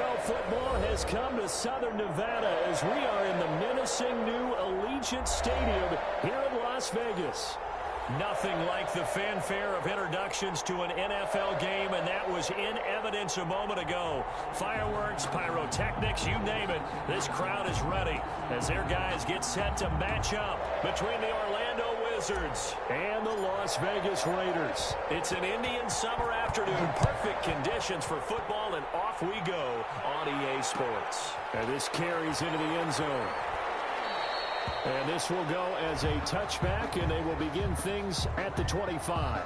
NFL football has come to Southern Nevada as we are in the menacing new Allegiant Stadium here in Las Vegas. Nothing like the fanfare of introductions to an NFL game, and that was in evidence a moment ago. Fireworks, pyrotechnics, you name it. This crowd is ready as their guys get set to match up between the Orlando Wizards and the Las Vegas Raiders. It's an Indian summer afternoon. Perfect conditions for football, and off we go on EA Sports. And this carries into the end zone. And this will go as a touchback, and they will begin things at the 25.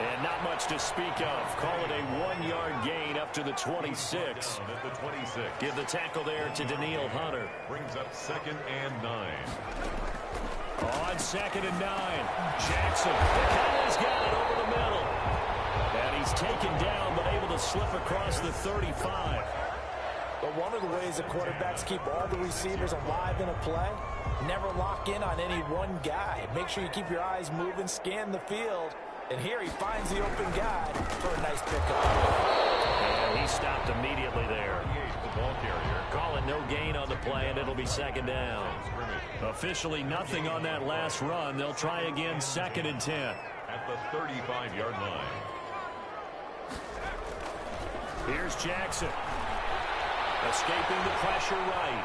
And not much to speak of. Call it a 1-yard gain up to the 26. Give the tackle there to Daniil Hunter. Brings up 2nd and 9. On 2nd and 9. Jackson. Conley's got it over the middle. And he's taken down but able to slip across the 35. But one of the ways that quarterbacks keep all the receivers alive in a play, never lock in on any one guy. Make sure you keep your eyes moving, scan the field. And here he finds the open guy for a nice pickup. And he stopped immediately there. The ball carrier. Calling no gain on the play, and it'll be 2nd down. Officially nothing on that last run. They'll try again 2nd and 10. At the 35-yard line. Here's Jackson. Escaping the pressure right.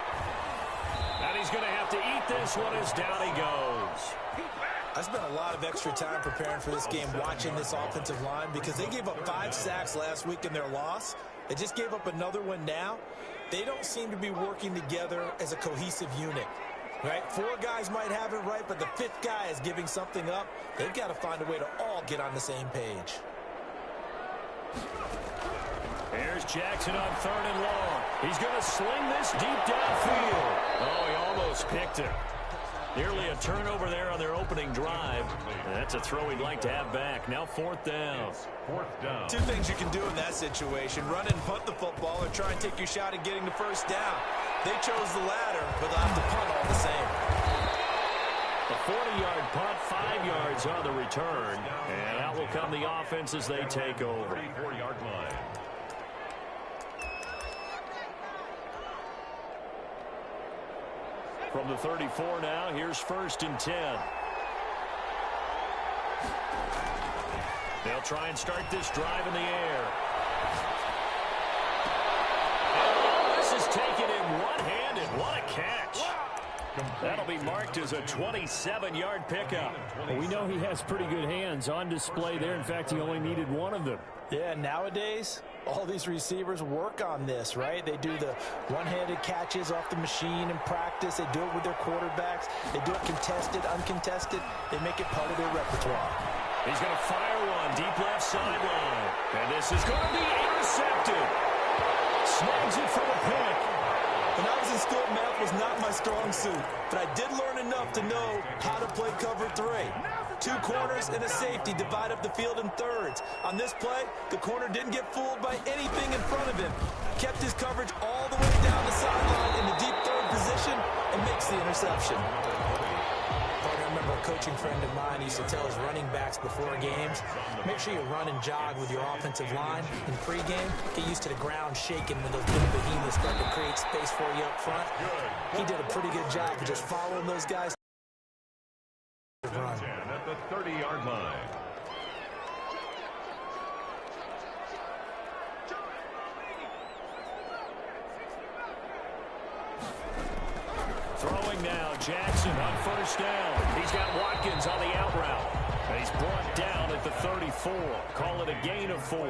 And he's going to have to eat this one as down he goes. I spent a lot of extra time preparing for this game watching this offensive line because they gave up 5 sacks last week in their loss. They just gave up another one now. They don't seem to be working together as a cohesive unit, right? 4 guys might have it right, but the 5th guy is giving something up. They've got to find a way to all get on the same page. Here's Jackson on 3rd and long. He's going to sling this deep downfield. Oh, he almost picked it. Nearly a turnover there on their opening drive. And that's a throw he'd like to have back. Now 4th down. 4th down. 2 things you can do in that situation. Run and punt the football or try and take your shot at getting the 1st down. They chose the latter, but they'll have to punt all the same. A 40-yard punt, 5 yards on the return. And out will come the offense as they take over. 34-yard line. From the 34 now, here's 1st and 10. They'll try and start this drive in the air. And this is taken in one-handed. What a catch. That'll be marked as a 27-yard pickup. Well, we know he has pretty good hands on display there. In fact, he only needed one of them. Yeah, nowadays, all these receivers work on this, right? They do the one-handed catches off the machine in practice. They do it with their quarterbacks. They do it contested, uncontested. They make it part of their repertoire. He's going to fire one deep left sideline. And this is going to be intercepted. Snags it for the pick. When I was in school, math was not my strong suit, but I did learn enough to know how to play cover 3. 2 corners and a safety divide up the field in thirds. On this play, the corner didn't get fooled by anything in front of him. Kept his coverage all the way down the sideline in the deep 3rd position and makes the interception. I remember a coaching friend of mine used to tell his running backs before games, make sure you run and jog with your offensive line. In pregame, get used to the ground shaking when those big behemoths start to create space for you up front. He did a pretty good job of just following those guys. Run. At the 30-yard line. Throwing now, Jackson on 1st down. He's got Watkins on the out route. And he's brought down at the 34. Call it a gain of 4.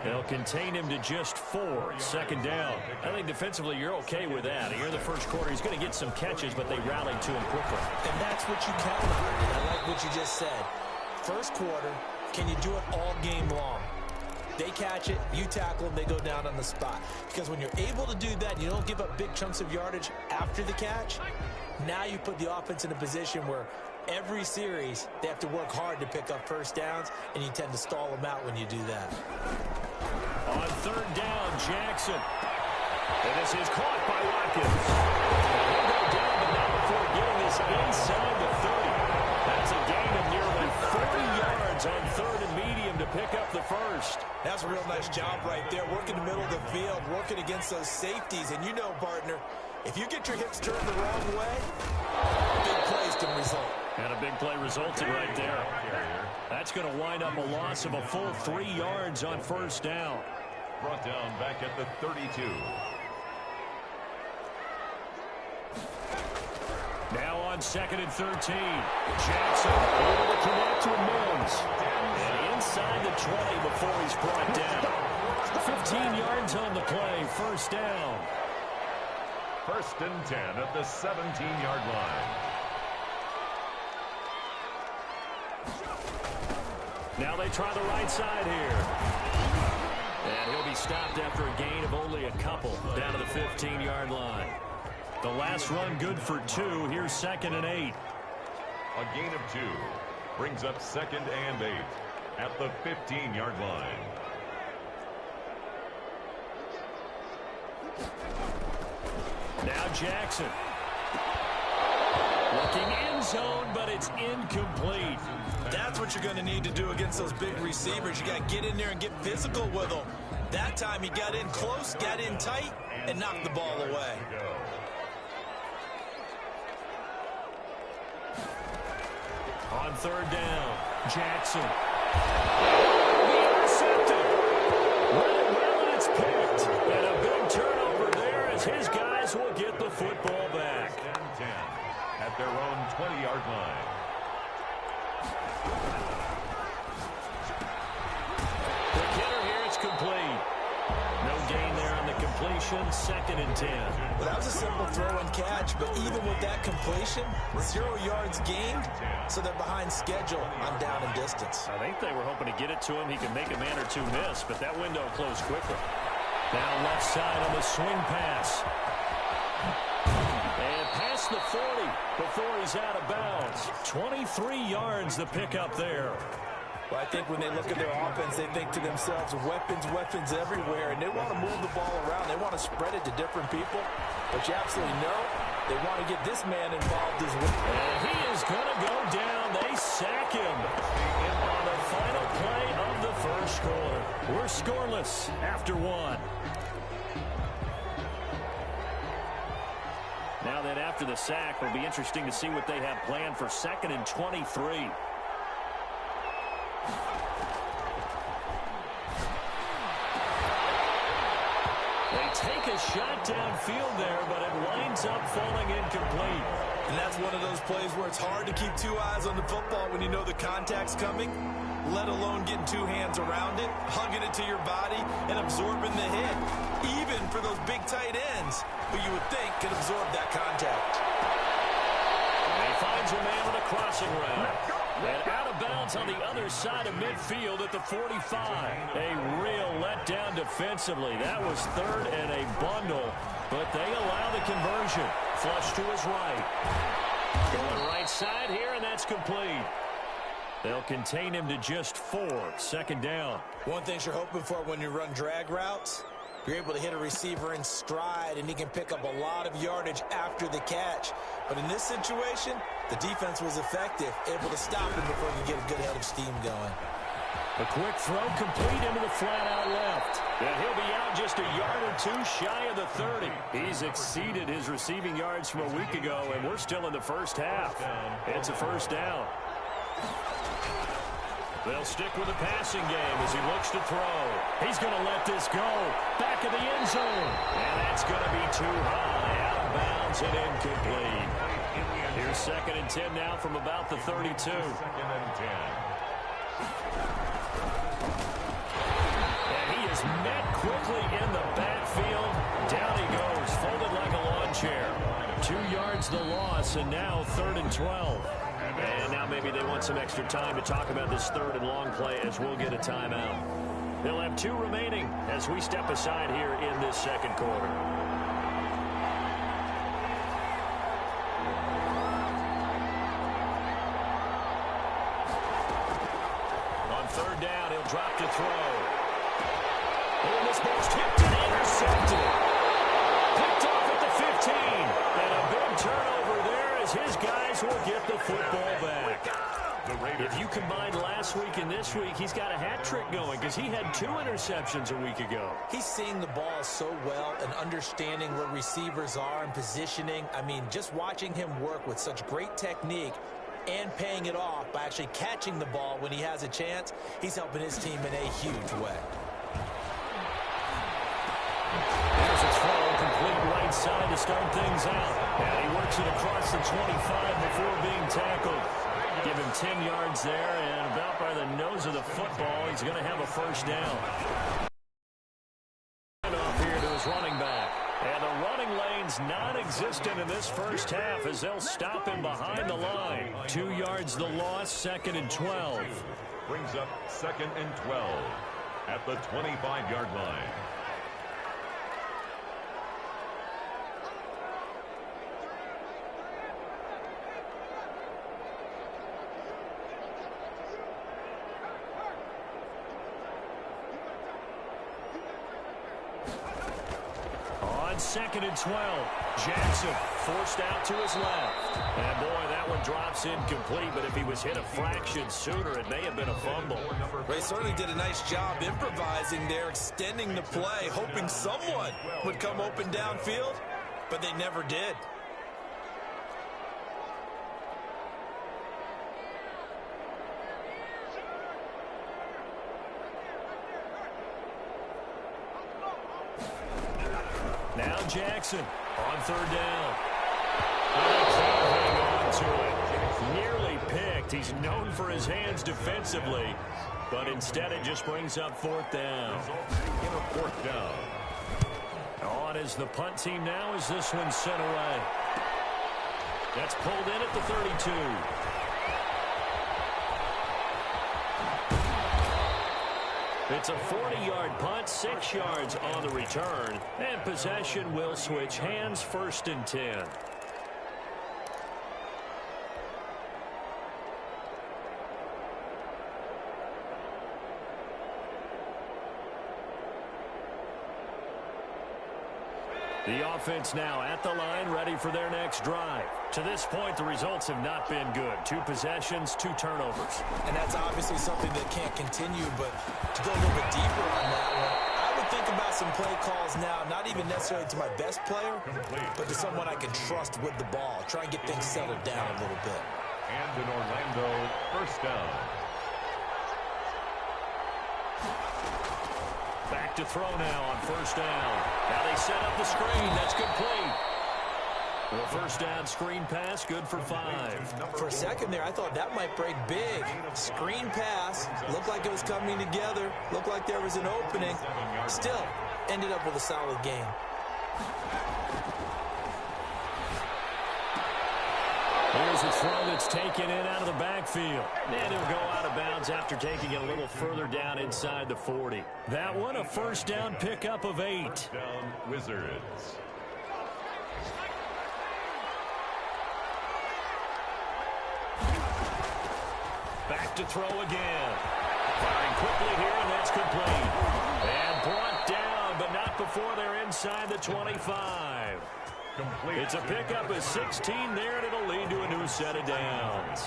They'll contain him to just 4. 2nd down. I think defensively you're okay with that. Here in the 1st quarter, he's going to get some catches, but they rallied to him quickly. And that's what you count on. And I like what you just said. 1st quarter, can you do it all game long? They catch it, you tackle them, they go down on the spot. Because when you're able to do that, you don't give up big chunks of yardage after the catch, now you put the offense in a position where every series, they have to work hard to pick up first downs, and you tend to stall them out when you do that. On third down, Jackson. And this is caught by Watkins. He'll go down, but not before getting this inside the 30. That's a gain of nearly 40 yards on third and medium to pick up the first. That's a real nice job right there, working the middle of the field, working against those safeties. And you know, partner, if you get your hips turned the wrong way, big plays can result. And a big play resulted right there. That's going to wind up a loss of a full 3 yards on first down. Brought down back at the 32. Now on second and 13. Jackson able to connect to Mills. And inside the 20 before he's brought down. 15 yards on the play. First down. First and 10 at the 17-yard line. Now they try the right side here. And he'll be stopped after a gain of only a couple down to the 15-yard line. The last run good for 2. Here's second and 8. A gain of 2 brings up second and 8 at the 15-yard line. Now Jackson. Looking end zone, but it's incomplete. That's what you're going to need to do against those big receivers. You got to get in there and get physical with them. That time he got in close, got in tight, and knocked the ball away. On third down, Jackson. Intercepted. Well, and it's picked. And a big turnover there as his guys will get the football back. 10 at their own 20-yard line. The hitter here, it's complete. No gain there on the completion, second and 10. Well, that was a simple throw and catch, but even with that completion, 0 yards gained, so they're behind schedule on down and distance. I think they were hoping to get it to him. He can make a man or two miss, but that window closed quickly. Now left side on the swing pass. And past the 40 before he's out of bounds. 23 yards the pickup there. Well, I think when they look at their offense, they think to themselves, weapons, weapons everywhere, and they want to move the ball around. They want to spread it to different people. But you absolutely know they want to get this man involved as well. And he is going to go down. They sack him on the final play of the first quarter. We're scoreless after 1. Now then, after the sack, it'll be interesting to see what they have planned for second and 23. They take a shot downfield there, but it winds up falling incomplete. And that's one of those plays where it's hard to keep 2 eyes on the football when you know the contact's coming, let alone getting 2 hands around it, hugging it to your body, and absorbing the hit, even for those big tight ends who you would think could absorb that contact. And he finds a man with a crossing route. And out of bounds on the other side of midfield at the 45. A real letdown defensively. That was third and a bundle, but they allow the conversion. Flush to his right. Going right side here, and that's complete. They'll contain him to just 4. Second down. One thing you're hoping for when you run drag routes, you're able to hit a receiver in stride, and he can pick up a lot of yardage after the catch. But in this situation, the defense was effective, able to stop him before he could get a good head of steam going. A quick throw complete into the flat out left. And he'll be out just a yard or 2 shy of the 30. He's exceeded his receiving yards from a week ago, and we're still in the first half. It's a first down. They'll stick with the passing game as he looks to throw. He's going to let this go. Back of the end zone. And that's going to be too high. Out of bounds and incomplete. Here's second and 10 now from about the 32. Second and 10. And he is met quickly in the backfield. Down he goes, folded like a lawn chair. 2 yards the loss, and now third and 12. And now maybe they want some extra time to talk about this third and long play as we'll get a timeout. They'll have 2 remaining as we step aside here in this second quarter. third down, he'll drop to throw. And this ball's tipped and intercepted. Picked off at the 15. And a big turnover there as his guys will get the football back. If you combine last week and this week, he's got a hat trick going because he had 2 interceptions a week ago. He's seeing the ball so well and understanding where receivers are and positioning. I mean, just watching him work with such great technique and paying it off by actually catching the ball when he has a chance, he's helping his team in a huge way. There's a throw, complete right side to start things out. And he works it across the 25 before being tackled. Give him 10 yards there, and about by the nose of the football, he's going to have a first down. Off here to his running back. And the running lane's non-existent in this first half as they'll stop him behind the line. 2 yards the loss, 2nd and 12. Brings up 2nd and 12 at the 25-yard line. On 2nd and 12, Jackson forced out to his left. And boy, that one drops incomplete, but if he was hit a fraction sooner, it may have been a fumble. They certainly did a nice job improvising there, extending the play, hoping someone would come open downfield, but they never did. Now Jackson on 3rd down. And they can't hang on to it. Nearly picked. He's known for his hands defensively, but instead it just brings up 4th down. In a 4th down. On is the punt team now as this one's sent away. That's pulled in at the 32. It's a 40-yard punt, 6 yards on the return, and possession will switch hands, 1st and 10. The offense now at the line, ready for their next drive. To this point, the results have not been good. 2 possessions, 2 turnovers. And that's obviously something that can't continue, but to go a little bit deeper on that one, I would think about some play calls now, not even necessarily to my best player, but to someone I can trust with the ball. Try and get things settled down a little bit. And in Orlando, 1st down. Back to throw now on 1st down. Now they set up the screen. That's complete. The 1st down screen pass, good for 5. For a second there, I thought that might break big. Screen pass. Looked like it was coming together. Looked like there was an opening. Still, ended up with a solid game. Here's a throw that's taken in out of the backfield. And he'll go out of bounds after taking it a little further down inside the 40. That one, a 1st down pickup of 8. Down Wizards. Back to throw again. Firing quickly here, and that's complete. And brought down, but not before they're inside the 25. Complete. It's a pickup of 16 there, and it'll lead to a new set of downs.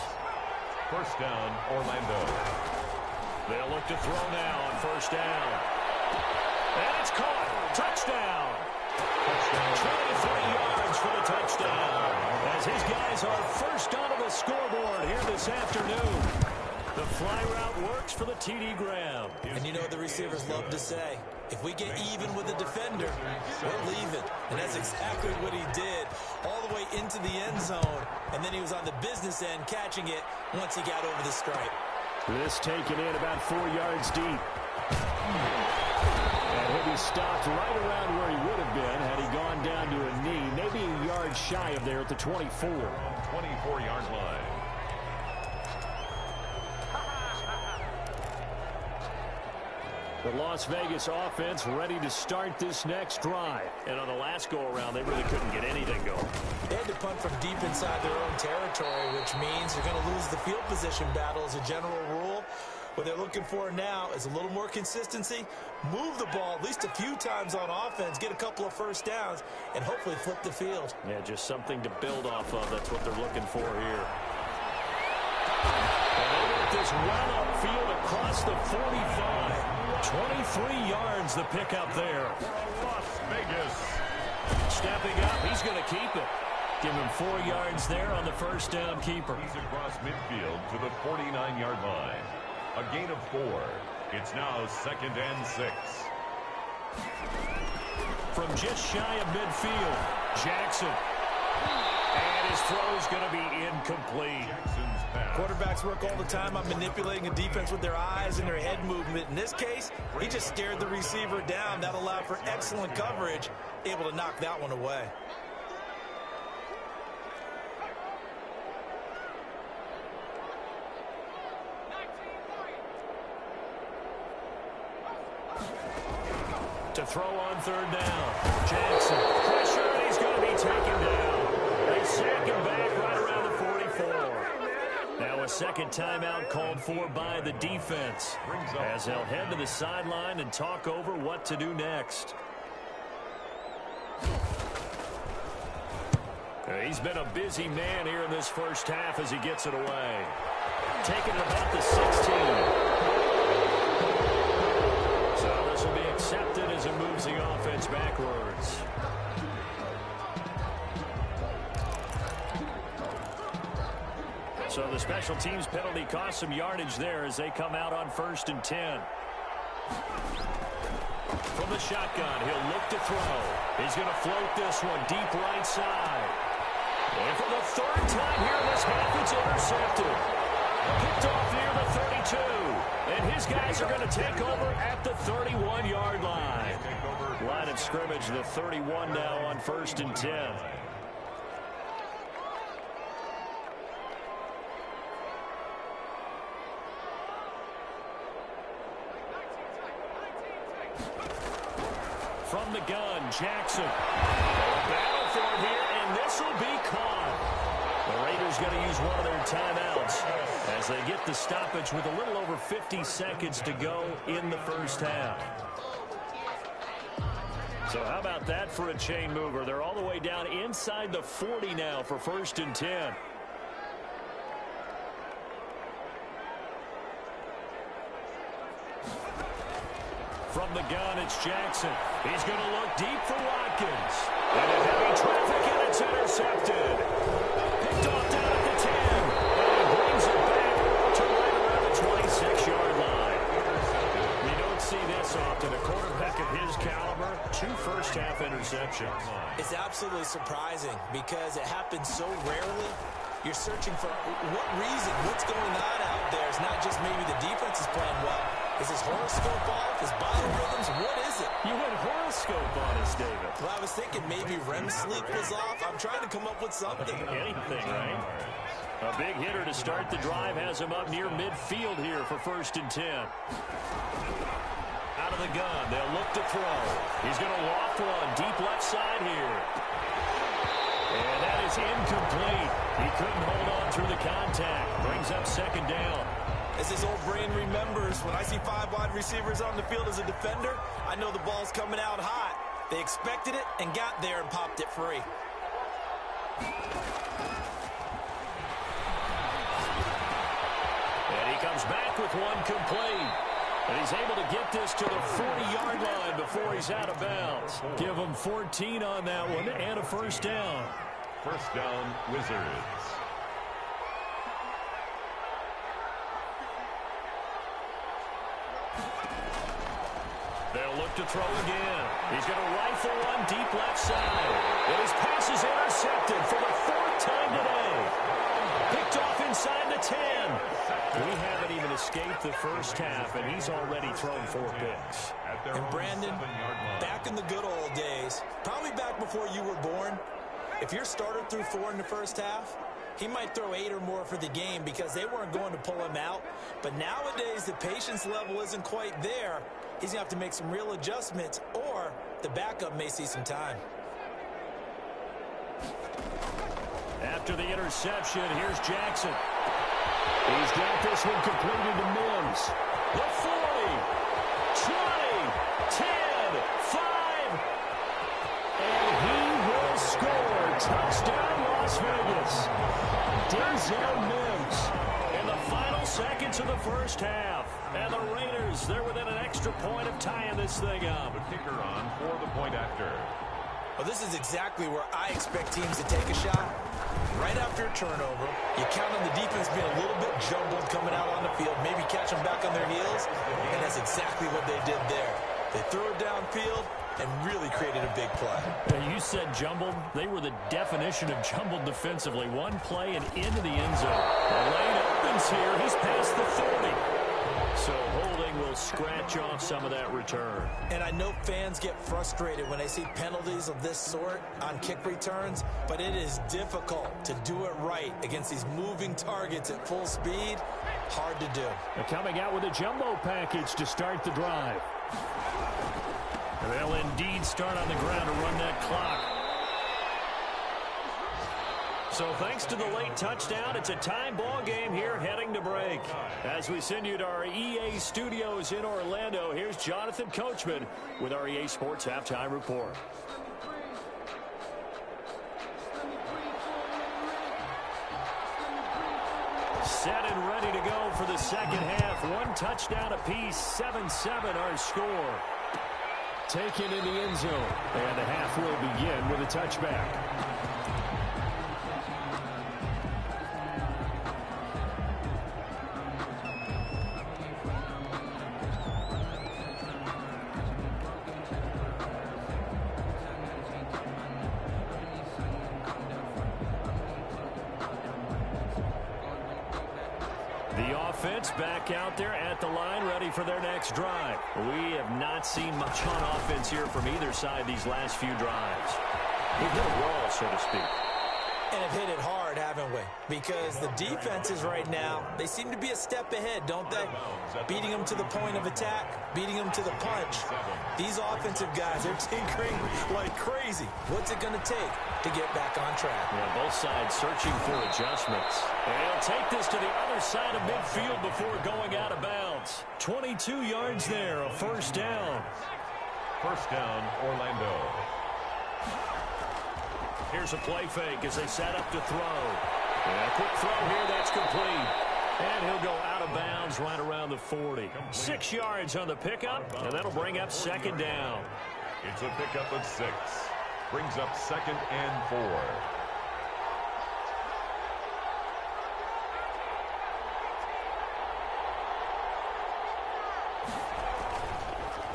1st down, Orlando. They'll look to throw now on 1st down. And it's caught. Touchdown. 23 yards for the touchdown. As his guys are first onto the scoreboard here this afternoon. The fly route works for the TD Graham. And you know what the receivers love to say? If we get even with the defender, we're leaving. And that's exactly what he did, all the way into the end zone. And then he was on the business end catching it once he got over the stripe. This taken in about 4 yards deep. And he'll be stopped right around where he would have been had he gone down to a knee, maybe a yard shy of there at the 24. 24-yard line. The Las Vegas offense ready to start this next drive. And on the last go-around, they really couldn't get anything going. They had to punt from deep inside their own territory, which means you're going to lose the field position battle as a general rule. What they're looking for now is a little more consistency, move the ball at least a few times on offense, get a couple of first downs, and hopefully flip the field. Yeah, just something to build off of. That's what they're looking for here. And they want this run upfield across the 45. 23 yards the pickup there. Las Vegas. Stepping up, he's going to keep it. Give him 4 yards there on the first down keeper. He's across midfield to the 49-yard line. A gain of 4. It's now 2nd and 6. From just shy of midfield, Jackson. And his throw is going to be incomplete. Jackson's pass. Quarterbacks work all the time on manipulating a defense with their eyes and their head movement. In this case, he just stared the receiver down. That allowed for excellent coverage, able to knock that one away. To throw on 3rd down. Jackson. Pressure, and he's going to be taken down. They sack him back right around the 44. Now a second timeout called for by the defense, as they'll head to the sideline and talk over what to do next. He's been a busy man here in this first half as he gets it away. Taking it about the 16. So this will be accepted as it moves the offense backwards. So the special teams penalty cost some yardage there as they come out on 1st and 10. From the shotgun, he'll look to throw. He's going to float this one deep right side. And for the 3rd time here in this half, it's intercepted. Picked off near the 32. And his guys are going to take over at the 31-yard line. Line of scrimmage, the 31 now on 1st and 10. From the gun, Jackson. Battle for it here, and this will be caught. The Raiders going to use one of their timeouts as they get the stoppage with a little over 50 seconds to go in the first half. So how about that for a chain mover? They're all the way down inside the 40 now for 1st and 10. From the gun, it's Jackson. He's going to look deep for Watkins. And a heavy traffic, and it's intercepted. Picked off down at the 10. And he brings it back to right around the 26-yard line. You don't see this often. A quarterback of his caliber, 2 first-half interceptions. It's absolutely surprising because it happens so rarely. You're searching for what reason, what's going on out there. It's not just maybe the defense is playing well. Is his horoscope off? His biorhythms? What is it? You went horoscope on us, David. Well, I was thinking maybe REM sleep was off. I'm trying to come up with something. Anything, right? A big hitter to start the drive has him up near midfield here for 1st and 10. Out of the gun, they'll look to throw. He's going to loft one deep left side here. And that is incomplete. He couldn't hold on through the contact. Brings up 2nd down. As his old brain remembers, when I see 5 wide receivers on the field as a defender, I know the ball's coming out hot. They expected it and got there and popped it free. And he comes back with one complete. And he's able to get this to the 40-yard line before he's out of bounds. Give him 14 on that one and a 1st down. 1st down, Wizards. They'll look to throw again. He's going to rifle one deep left side. And his pass is intercepted for the 4th time today. Picked off inside the 10. We haven't even escaped the first half, and he's already thrown 4 picks. And Brandon, back in the good old days, probably back before you were born, if your starter threw 4 in the first half, he might throw 8 or more for the game because they weren't going to pull him out. But nowadays, the patience level isn't quite there. He's going to have to make some real adjustments, or the backup may see some time. After the interception, here's Jackson. He's got this one completed to Mims. The 40, 20, 10, 5. And he will score. Touchdown, Las Vegas. Denzel Mims in the final seconds of the first half. And the Raiders, they're within an extra point of tying this thing up. The kicker on for the point after. Well, this is exactly where I expect teams to take a shot. Right after a turnover, you count on the defense being a little bit jumbled coming out on the field, maybe catch them back on their heels, and that's exactly what they did there. They threw it downfield and really created a big play. You said jumbled. They were the definition of jumbled defensively. One play and into the end zone. The lane opens here. He's past the 30. So holding will scratch off some of that return. And I know fans get frustrated when they see penalties of this sort on kick returns, but it is difficult to do it right against these moving targets at full speed. Hard to do. They're coming out with a jumbo package to start the drive. They'll indeed start on the ground to run that clock. So thanks to the late touchdown, it's a time ball game here heading to break. As we send you to our EA studios in Orlando, here's Jonathan Coachman with our EA Sports Halftime Report. Set and ready to go for the second half. One touchdown apiece, 7-7 our score. Taken in the end zone. And the half will begin with a touchback. Back out there at the line, ready for their next drive. We have not seen much on offense here from either side these last few drives. We've hit a wall, so to speak. And have hit it hard, haven't we? Because the defenses right now, they seem to be a step ahead, don't they? Beating them to the point of attack, beating them to the punch. These offensive guys, they're tinkering like crazy. What's it going to take to get back on track? Yeah, both sides searching for adjustments. And he'll take this to the other side of midfield before going out of bounds. 22 yards there, a first down. First down, Orlando. Here's a play fake as they set up to throw. And a quick throw here, that's complete. And he'll go out of bounds right around the 40. 6 yards on the pickup, and that'll bring up second down. It's a pickup of 6. Brings up 2nd and 4.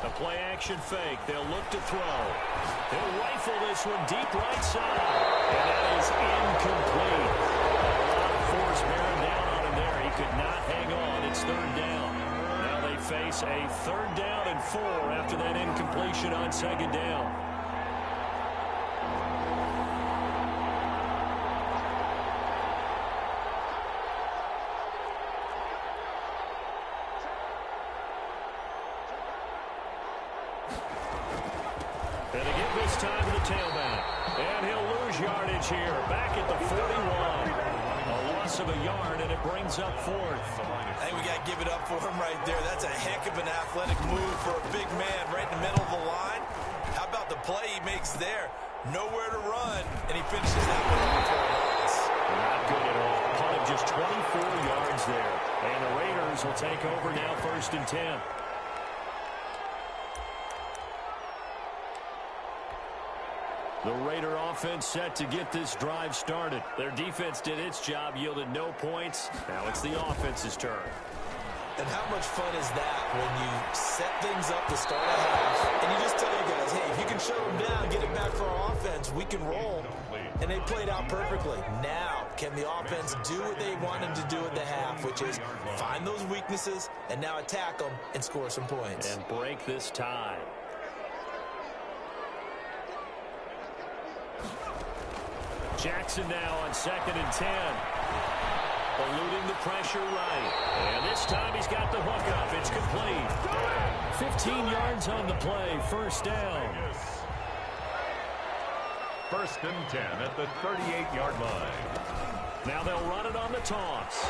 A play action fake. They'll look to throw. They'll rifle this one deep right side. And that is incomplete. A lot of force bearing down on him there. He could not hang on. It's third down. Now they face a third down and 4 after that incompletion on second down. And they give this time to the tailback. And he'll lose yardage here. Back at the 41. A loss of a yard, and it brings up 4th. I think we got to give it up for him right there. That's a heck of an athletic move for a big man right in the middle of the line. How about the play he makes there? Nowhere to run, and he finishes that one off for a loss. Not good at all. Punt of just 24 yards there. And the Raiders will take over now, 1st and 10. The Raider offense set to get this drive started. Their defense did its job, yielded no points. Now it's the offense's turn. And how much fun is that when you set things up to start a half, and you just tell your guys, hey, if you can shut them down, get it back for our offense, we can roll. And they played out perfectly. Now, can the offense do what they wanted to do at the half, which is find those weaknesses and now attack them and score some points. And break this tie. Jackson now on 2nd and 10. Eluding the pressure right. And this time he's got the hook up. It's complete. 15 yards on the play. First down. 1st and 10 at the 38-yard line. Now they'll run it on the toss.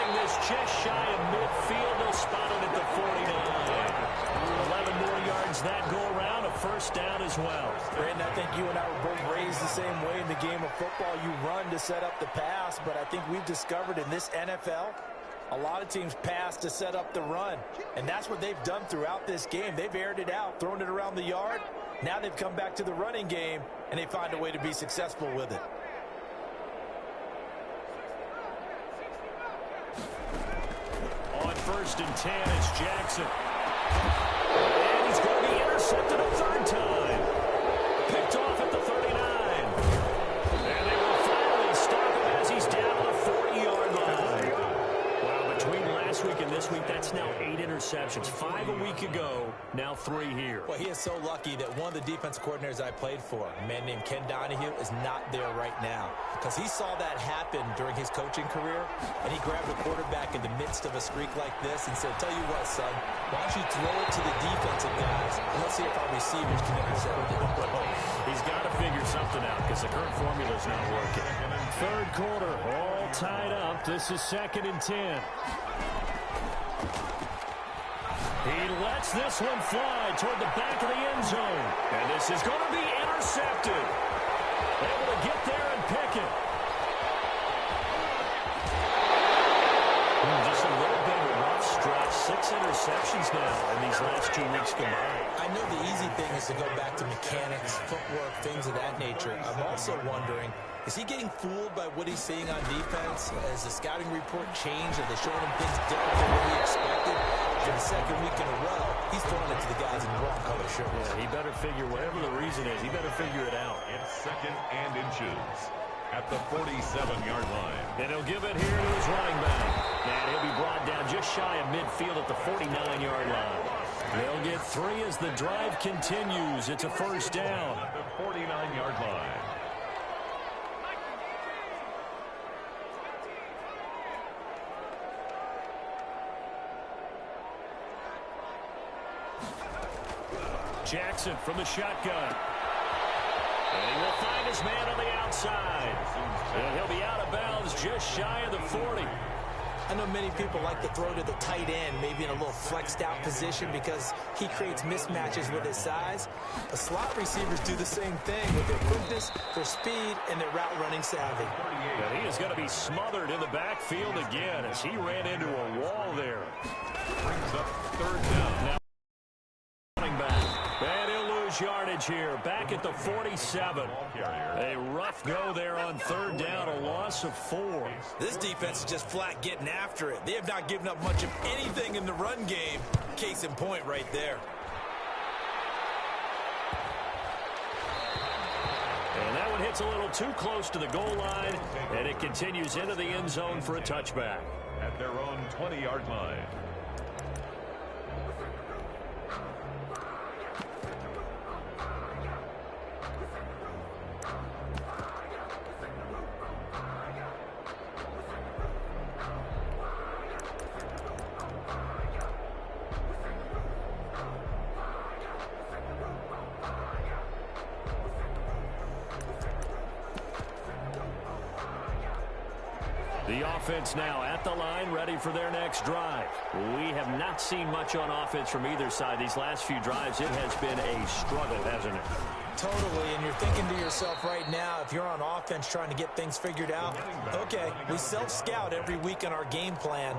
bring this just shy of midfield. They'll spot it at the 49. 11 more yards that go around. A first down as well. Brandon, I think you and I were both raised the same way in the game of football. You run to set up the pass, but I think we've discovered in this NFL, a lot of teams pass to set up the run, and that's what they've done throughout this game. They've aired it out, thrown it around the yard. Now they've come back to the running game, and they find a way to be successful with it. On 1st and 10, it's Jackson. And he's going to be intercepted a third time. Picked off at the 39. And they will finally stop him as he's down the 40-yard line. Well, between last week and this week, that's now 8 interceptions. 5 a week ago, now 3 here. Well, he is so lucky that one of the defense coordinators I played for, a man named Ken Donahue, is not there right now. Because he saw that happen during his coaching career, and he grabbed a quarterback in the midst of a streak like this and said, tell you what, son, why don't you throw it to the defensive guys, and let's see if our receivers can intercept it. He's got to figure something out because the current formula is not working. Third quarter, all tied up. This is 2nd and 10. He lets this one fly toward the back of the end zone. And this is going to be intercepted. Able to get there and pick it. Just a little bit of a rough stretch. 6 interceptions now in these last 2 weeks combined. I know the easy thing is to go back to mechanics, footwork, things of that nature. I'm also wondering, is he getting fooled by what he's seeing on defense? Has the scouting report changed? Are they showing him things different than what he expected? For the second week in a row, he's throwing it to the guys in the wrong color shirts. Yeah, he better figure, whatever the reason is, he better figure it out. It's 2nd and inches at the 47-yard line. And he'll give it here to his running back. And he'll be brought down just shy of midfield at the 49-yard line. They'll get 3 as the drive continues. It's a first down. At the 49-yard line. Jackson from the shotgun. And he will find his man on the outside. And he'll be out of bounds just shy of the 40. I know many people like to throw to the tight end, maybe in a little flexed out position because he creates mismatches with his size. The slot receivers do the same thing with their quickness, their speed, and their route running savvy. And he is going to be smothered in the backfield again as he ran into a wall there. Brings up 3rd down. Now running back. And he'll lose yardage here. Back at the 47. A rough go there on 3rd down, a loss of 4. This defense is just flat getting after it. They have not given up much of anything in the run game. Case in point right there. And that one hits a little too close to the goal line, and it continues into the end zone for a touchback. At their own 20-yard line. The offense now at the line, ready for their next drive. We have not seen much on offense from either side. These last few drives, it has been a struggle, hasn't it? Totally, and you're thinking to yourself right now, if you're on offense trying to get things figured out, okay, we self-scout every week on our game plan.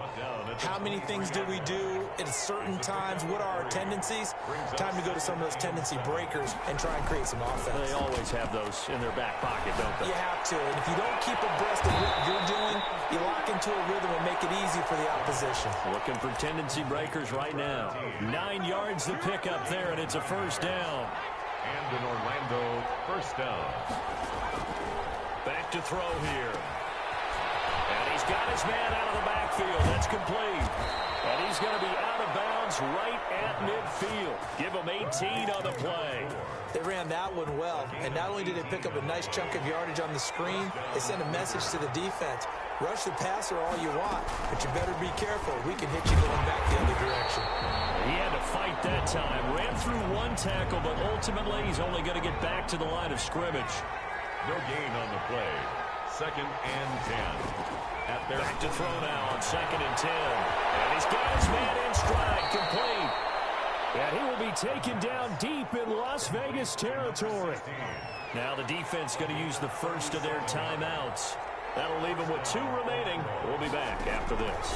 How many things do we do at certain times? What are our tendencies? Time to go to some of those tendency breakers and try and create some offense. They always have those in their back pocket, don't they? You have to, and if you don't keep abreast of what you're doing, you lock into a rhythm and make it easy for the opposition. Looking for tendency breakers right now. 9 yards to pick up there, and it's a first down. And an Orlando first down. Back to throw here. And he's got his man out of the backfield. That's complete. And he's going to be out of bounds right at midfield. Give him 18 on the play. They ran that one well, and not only did they pick up a nice chunk of yardage on the screen, they sent a message to the defense. Rush the passer all you want, but you better be careful. We can hit you going back the other direction. He had to fight that time. Ran through one tackle, but ultimately he's only going to get back to the line of scrimmage. No gain on the play. 2nd and 10 at Back to throw now on 2nd and 10. And he's got his man in stride, complete. And he will be taken down deep in Las Vegas territory. Now the defense going to use the first of their timeouts. That'll leave them with 2 remaining. We'll be back after this.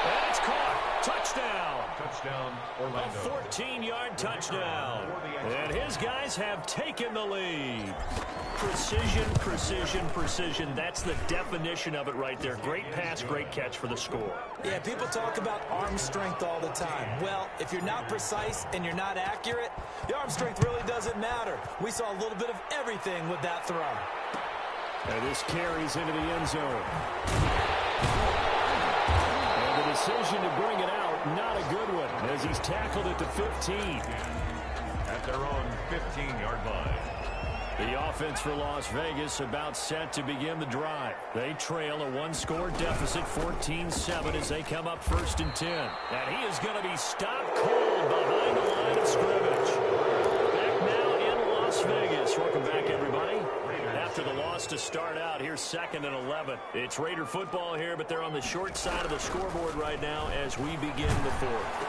And it's caught. Touchdown. Touchdown, Orlando. A 14-yard touchdown. And his guys have taken the lead. Precision, precision, precision. That's the definition of it right there. Great pass, great catch for the score. Yeah, people talk about arm strength all the time. Well, if you're not precise and you're not accurate, the arm strength really doesn't matter. We saw a little bit of everything with that throw. And this carries into the end zone. And the decision to bring it out, not a good one, as he's tackled at the 15. At their own 15-yard line. The offense for Las Vegas about set to begin the drive. They trail a 1-score deficit, 14-7, as they come up 1st and 10. And he is going to be stopped cold behind the line of scrimmage. Back now in Las Vegas. Welcome back, everybody. After the loss to start out, here's 2nd and 11. It's Raider football here, but they're on the short side of the scoreboard right now as we begin the 4th.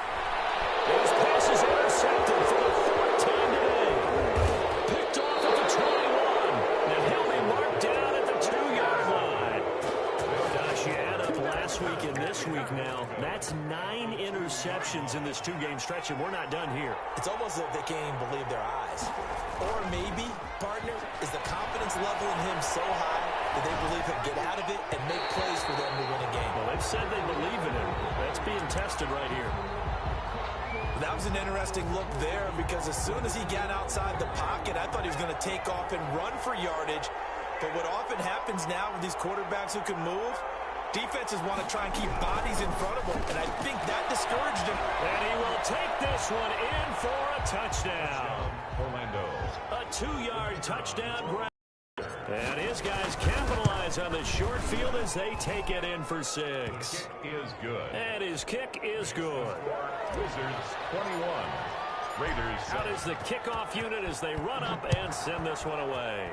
Those passes intercepted for the 4th time today. Picked off at the 21. And he'll be marked down at the 2-yard line. Gosh, you add up last week and this week now. That's 9 interceptions in this 2-game stretch, and we're not done here. It's almost as if they can't even believe their eyes. Or maybe, partner, is the confidence level in him so high that they believe he'll get out of it and make plays for them to win a game. Well, they've said they believe in him. That's being tested right here. That was an interesting look there because as soon as he got outside the pocket, I thought he was going to take off and run for yardage. But what often happens now with these quarterbacks who can move, defenses want to try and keep bodies in front of them, and I think that discouraged him. And he will take this one in for a touchdown. Orlando. A 2-yard touchdown grab. And his guys capitalize on the short field as they take it in for 6. Kick is good. And his kick is good. Wizards 21. Raiders. Out is the kickoff unit as they run up and send this one away.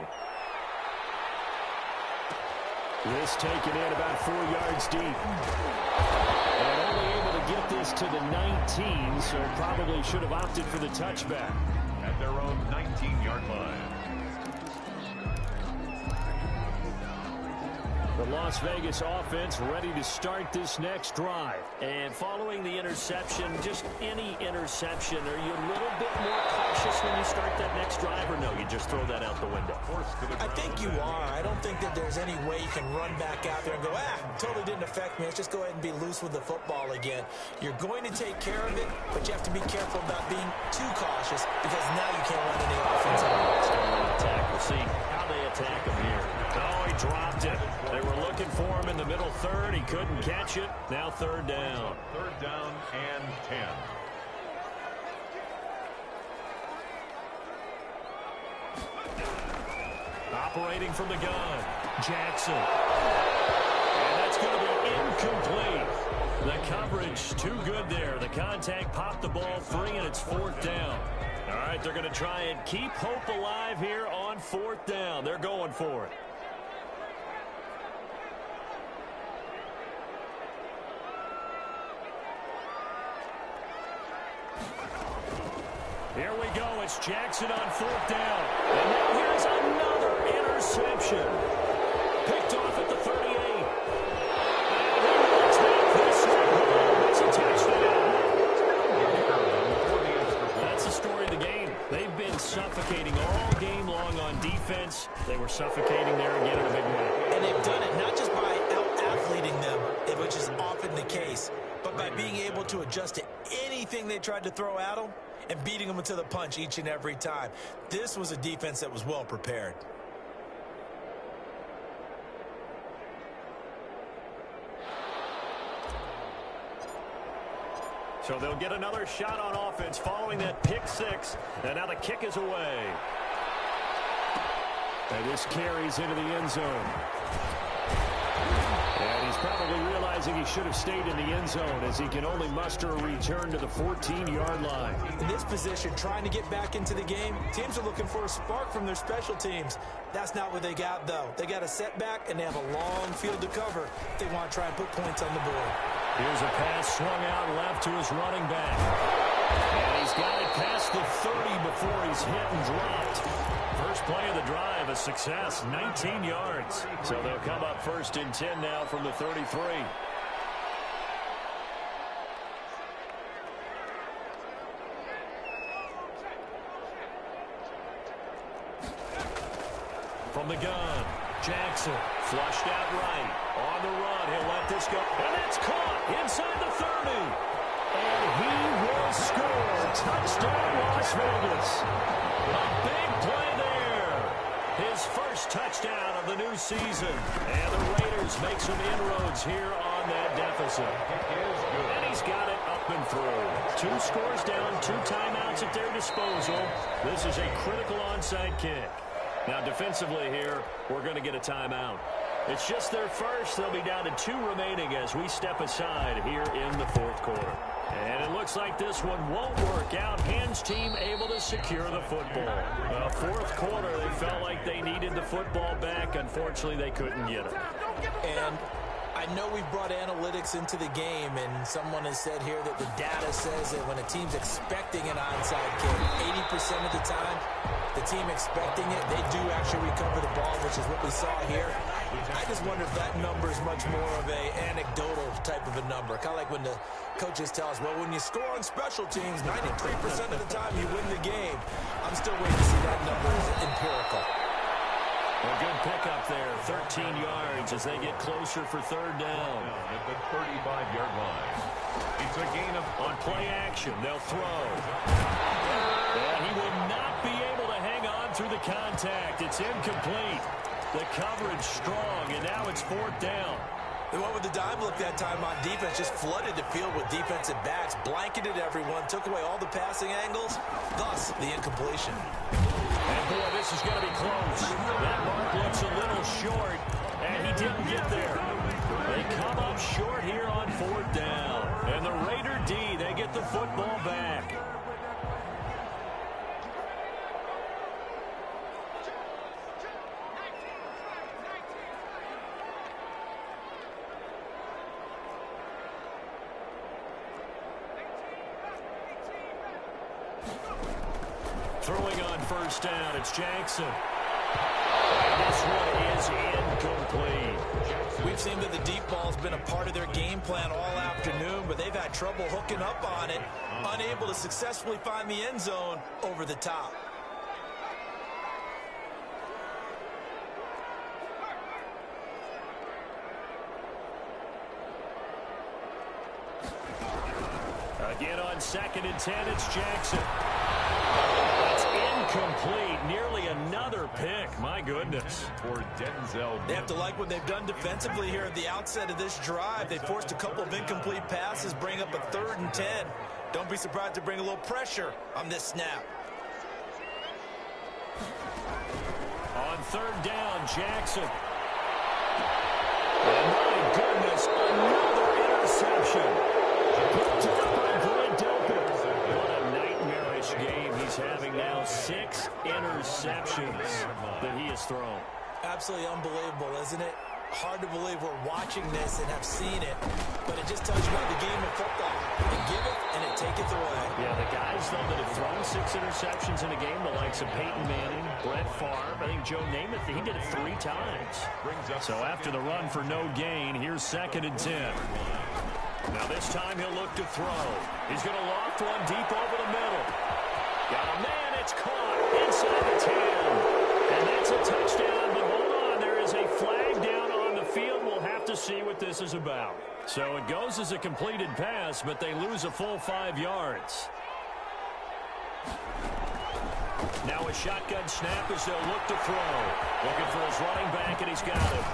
This taken in about 4 yards deep. And only able to get this to the 19, so probably should have opted for the touchback. At their own 19-yard line. The Las Vegas offense ready to start this next drive. And following the interception, just any interception, are you a little bit more cautious when you start that next drive, or no, you just throw that out the window? I think you are. I don't think that there's any way you can run back out there and go, totally didn't affect me. Let's just go ahead and be loose with the football again. You're going to take care of it, but you have to be careful about being too cautious because now you can't run any offense at all. Attack. We'll see how they attack him here. Oh, he dropped it. They were looking for him in the middle third. He couldn't catch it. Now 3rd down. 3rd down and 10. Operating from the gun, Jackson. And that's going to be incomplete. The coverage too good there. The contact popped the ball free, and it's 4th down. All right, they're going to try and keep hope alive here on 4th down. They're going for it. Here we go. It's Jackson on 4th down. And now here's another interception. Picked off at the 38. And he will take this one home. It's a touchdown. That's the story of the game. They've been suffocating all game long on defense. They were suffocating there again in a big way. And they've done it not just by out-athleting them, which is often the case, but by being able to adjust to anything they tried to throw at them and beating them to the punch each and every time. This was a defense that was well prepared. So they'll get another shot on offense following that pick 6. And now the kick is away. And this carries into the end zone. And he's probably realizing he should have stayed in the end zone as he can only muster a return to the 14-yard line. In this position, trying to get back into the game, teams are looking for a spark from their special teams. That's not what they got, though. They got a setback, and they have a long field to cover if they want to try and put points on the board. Here's a pass swung out left to his running back. And he's got it past the 30 before he's hit and dropped. First play of the drive, a success, 19 yards. So they'll come up 1st and 10 now from the 33. From the gun, Jackson flushed out right. On the run, he'll let this go. And it's caught inside the 30. And he will score. Touchdown, Las Vegas. A big play there. His first touchdown of the new season. And the Raiders make some inroads here on that deficit. And he's got it up and through. 2 scores down, 2 timeouts at their disposal. This is a critical onside kick. Now, defensively here, we're going to get a timeout. It's just their first. They'll be down to 2 remaining as we step aside here in the 4th quarter. And it looks like this one won't work out. Hands team able to secure the football. 4th quarter, they felt like they needed the football back. Unfortunately, they couldn't get it. And I know we've brought analytics into the game, and someone has said here that the data says that when a team's expecting an onside kick, 80% of the time, the team expecting it, they do actually recover the ball, which is what we saw here. I just wonder if that number is much more of a anecdotal type of a number. Kind of like when the coaches tell us, well, when you score on special teams, 93% of the time you win the game. I'm still waiting to see that number as empirical. A good pickup there, 13 yards as they get closer for 3rd down. At the 35-yard line. It's a gain of on play action. They'll throw. And he will not be able to hang on through the contact. It's incomplete. The coverage strong, and now it's 4th down. They went with the dime look that time on defense, just flooded the field with defensive backs, blanketed everyone, took away all the passing angles, thus the incompletion. And boy, this is going to be close. That mark looks a little short, and he didn't get there. They come up short here on 4th down. And the Raider D, they get the football back. Throwing on 1st down, it's Jackson. And this one is incomplete. We've seen that the deep ball has been a part of their game plan all afternoon, but they've had trouble hooking up on it, unable to successfully find the end zone over the top. Again on 2nd and 10, it's Jackson. That's incomplete. Nearly another pick. My goodness. for Denzel. They have to like what they've done defensively here at the outset of this drive. They forced a couple of incomplete passes, bring up a 3rd and 10. Don't be surprised to bring a little pressure on this snap. On 3rd down, Jackson. And my goodness, another interception. Picked up by Brent Delpit. What a nightmarish game he's having now. 6 interceptions that he has thrown. Absolutely unbelievable, isn't it? Hard to believe we're watching this and have seen it, but it just tells you about the game of football. It give it and it taketh away. Yeah, the guys, though, that have thrown 6 interceptions in a game, the likes of Peyton Manning, Brett Favre, I think Joe Namath, he did it 3 times. So after the run for no gain, here's 2nd and 10. Now this time he'll look to throw. He's going to loft one deep over the middle. Got a man, it's caught inside the 10. And that's a touchdown, but hold on, there is a flag down on the field. We'll have to see what this is about. So it goes as a completed pass, but they lose a full 5 yards. Now a shotgun snap as they'll look to throw. Looking for his running back, and he's got it.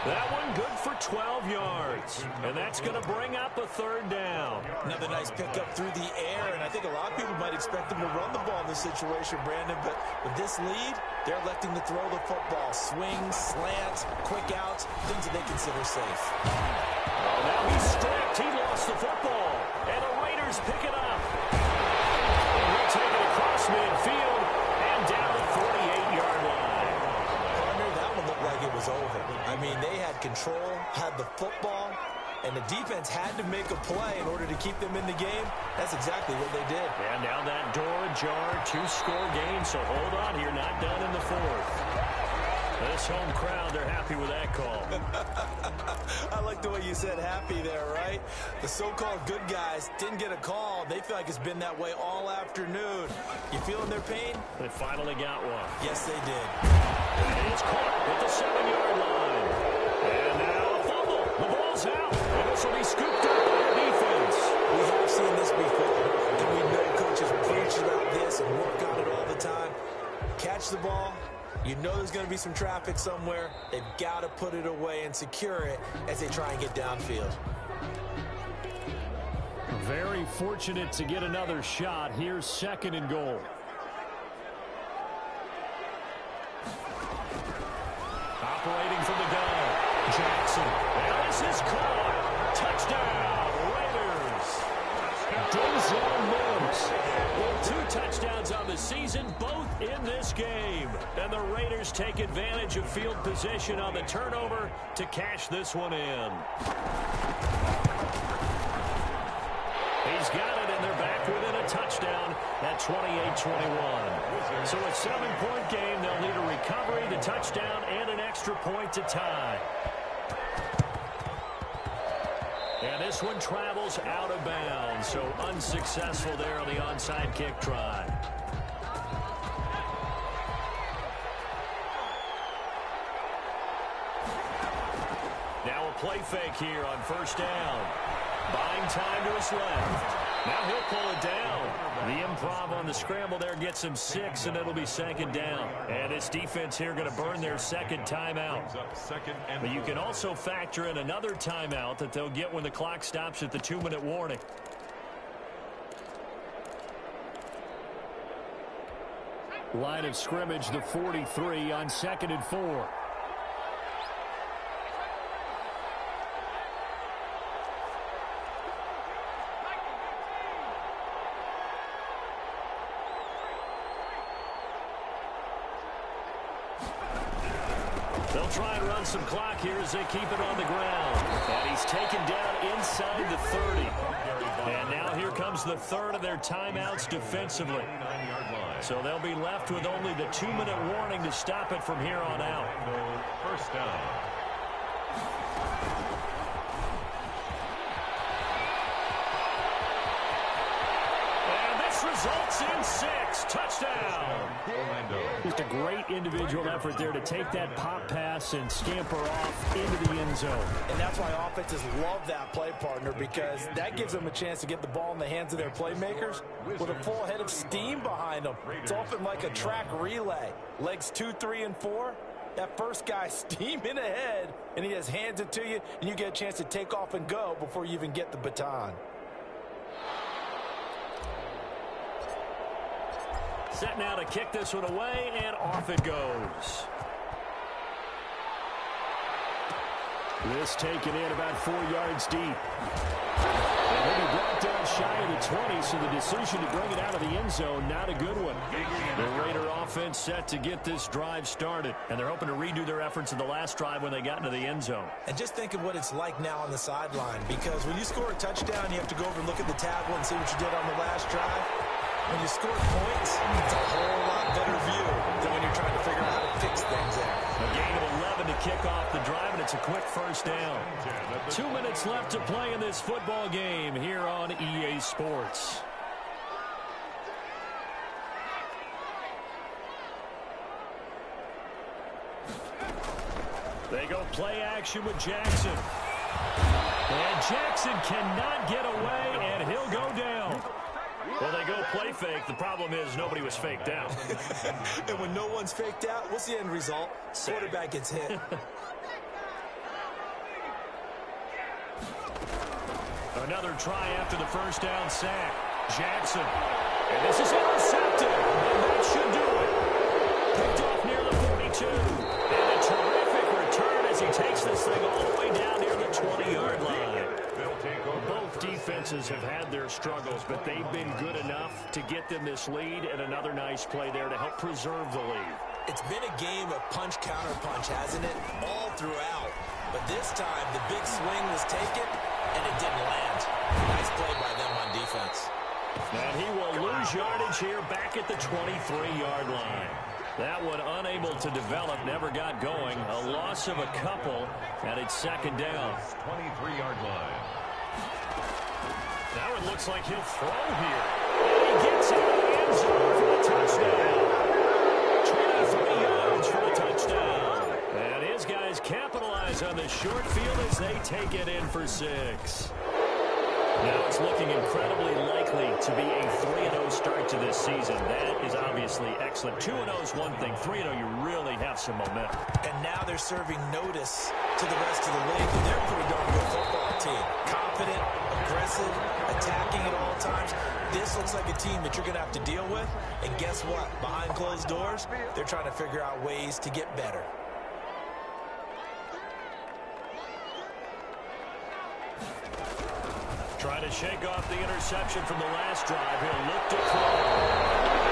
That one good for 12 yards. And that's going to bring up a third down. Another nice pickup through the air, and I think a lot of people might expect them to run the ball in this situation, Brandon, but with this lead, they're electing to throw the football. Swings, slants, quick outs, things that they consider safe. Well, now he's stripped. He lost the football, and the Raiders pick it up. And we'll take it across midfield and down the 48-yard line. Partner, that one looked like it was over. I mean, they had control, had the football, and the defense had to make a play in order to keep them in the game. That's exactly what they did. And now that door ajar, 2-score game, so hold on here, not done in the fourth. This home crowd, they're happy with that call. I like the way you said happy there, right? The so-called good guys didn't get a call. They feel like it's been that way all afternoon. You feeling their pain? They finally got one. Yes, they did. And it's caught at the 7-yard line. And now a fumble. The ball's out. And this will be scooped up by the defense. We have seen this before, and we know coaches preach about this and work on it all the time. Catch the ball. You know there's going to be some traffic somewhere. They've got to put it away and secure it as they try and get downfield. Very fortunate to get another shot. Here's 2nd and goal. Operating from the gun, Jackson. And this is caught. Touchdown, Raiders. Denzel Mims with 2 touchdowns on the season, both in this game. And the Raiders take advantage of field position on the turnover to cash this one in. He's got it, and they're back within a touchdown at 28-21. So a 7-point game. They'll need a recovery, the touchdown, and an extra point to tie. And this one travels out of bounds, so unsuccessful there on the onside kick try. Now a play fake here on 1st down. Buying time to his left. Now he'll pull it down. The improv on the scramble there gets him 6, and it'll be 2nd down. And this defense here going to burn their 2nd timeout. But you can also factor in another timeout that they'll get when the clock stops at the 2-minute warning. Line of scrimmage, the 43 on 2nd and 4. They'll try and run some clock here as they keep it on the ground. And he's taken down inside the 30. And now here comes the 3rd of their timeouts defensively. So they'll be left with only the 2-minute warning to stop it from here on out. 1st down. Results in 6. Touchdown. Orlando. Just a great individual effort there to take that pop pass and scamper off into the end zone. And that's why offenses love that play, partner, because that gives them a chance to get the ball in the hands of their playmakers with a full head of steam behind them. It's often like a track relay. Legs 2, 3, and 4. That first guy steaming ahead, and he just hands it to you, and you get a chance to take off and go before you even get the baton. Set now to kick this one away, and off it goes. This taken in about 4 yards deep. And he'll be brought down shy of the 20, so the decision to bring it out of the end zone, not a good one. The Raider offense set to get this drive started, and they're hoping to redo their efforts in the last drive when they got into the end zone. And just think of what it's like now on the sideline, because when you score a touchdown, you have to go over and look at the tablet and see what you did on the last drive. When you score points, it's a whole lot better view than when you're trying to figure out how to fix things there. A gain of 11 to kick off the drive, and it's a quick 1st down. 2 minutes left to play in this football game here on EA Sports. They go play action with Jackson. And Jackson cannot get away, and he'll go down. Well, they go play fake. The problem is nobody was faked out. And when no one's faked out, what's the end result? Quarterback gets hit. Another try after the first down sack. Jackson. And this is intercepted. And that should do it. Picked off near the 42. And a terrific return as he takes this thing all the way down near the 20-yard line. Both defenses have had their struggles, but they've been good enough to get them this lead, and another nice play there to help preserve the lead. It's been a game of punch-counter-punch, hasn't it? All throughout. But this time, the big swing was taken, and it didn't land. Nice play by them on defense. And he will lose yardage here back at the 23-yard line. That one unable to develop, never got going. A loss of a couple, and it's second down. 23-yard line. Now it looks like he'll throw here. And he gets into the end zone for the touchdown. 23 yards for the touchdown. And his guys capitalize on the short field as they take it in for 6. Now it's looking incredibly likely to be a 3-0 start to this season. That is obviously excellent. 2-0 is one thing. 3-0, you really have some momentum. And now they're serving notice to the rest of the league that they're a pretty darn good football team. Confident, aggressive, attacking at all times. This looks like a team that you're going to have to deal with. And guess what? Behind closed doors, they're trying to figure out ways to get better. Trying to shake off the interception from the last drive. He'll look to throw.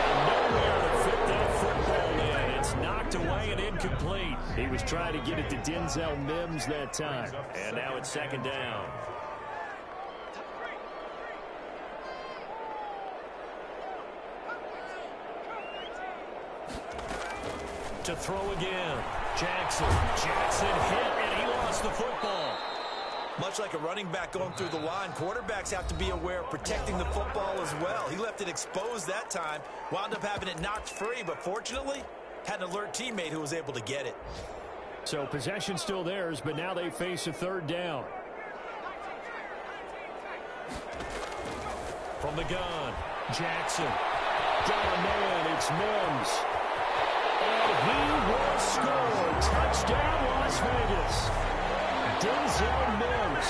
And nowhere to fit that football in. It's knocked away and incomplete. He was trying to get it to Denzel Mims that time. And now it's second down. To throw again. Jackson hit, and he lost the football. Much like a running back going through the line, quarterbacks have to be aware of protecting the football as well. He left it exposed that time, wound up having it knocked free, but fortunately, had an alert teammate who was able to get it. So possession still theirs, but now they face a third down. From the gun, Jackson. Got a man, it's Mims. And he will score. Touchdown, Las Vegas. Denzel Mims,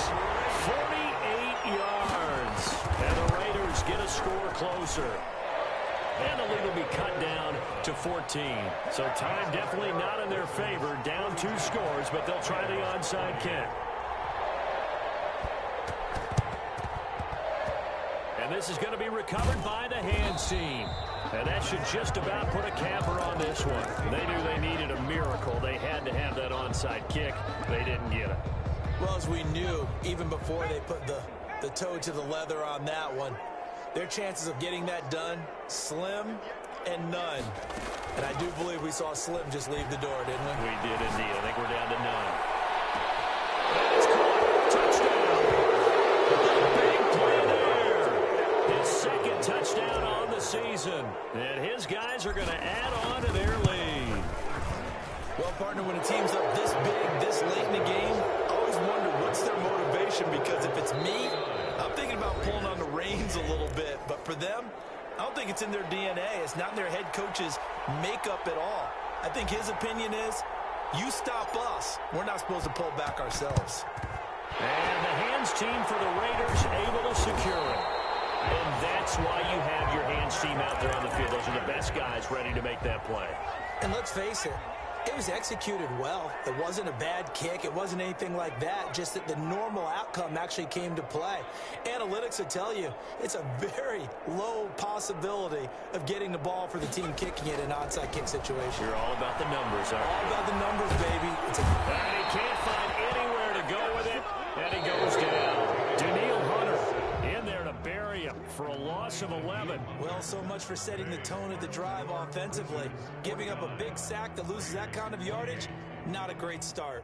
48 yards. And the Raiders get a score closer. And the lead will be cut down to 14. So time definitely not in their favor. Down 2 scores, but they'll try the onside kick. And this is going to be recovered by the hands team. And that should just about put a capper on this one. They knew they needed a miracle. They had to have that onside kick. They didn't get it. Well, as we knew, even before they put the toe to the leather on that one, their chances of getting that done, slim and none. And I do believe we saw Slim just leave the door, didn't we? We did indeed. I think we're down to none. That's caught. Touchdown. Big play there. His second touchdown on the season. And his guys are going to add on to their lead. Well, partner, when a team's up this big, this late in the game, I always wonder what's their motivation, because if it's me, I'm thinking about pulling on the reins a little bit. But for them, I don't think it's in their DNA. It's not in their head coach's makeup at all. I think his opinion is, you stop us. We're not supposed to pull back ourselves. And the hands team for the Raiders able to secure it. And that's why you have your hands team out there on the field. Those are the best guys ready to make that play. And let's face it, it was executed well. It wasn't a bad kick. It wasn't anything like that. Just that the normal outcome actually came to play. Analytics will tell you it's a very low possibility of getting the ball for the team kicking it in an onside kick situation. You're all about the numbers, aren't you? All about the numbers, baby. And he can't find anywhere to go with it. And he goes down. Daniil Hunter in there to bury him for a loss of 11. Well, so much for setting the tone of the drive offensively. Giving up a big sack that loses that kind of yardage, not a great start.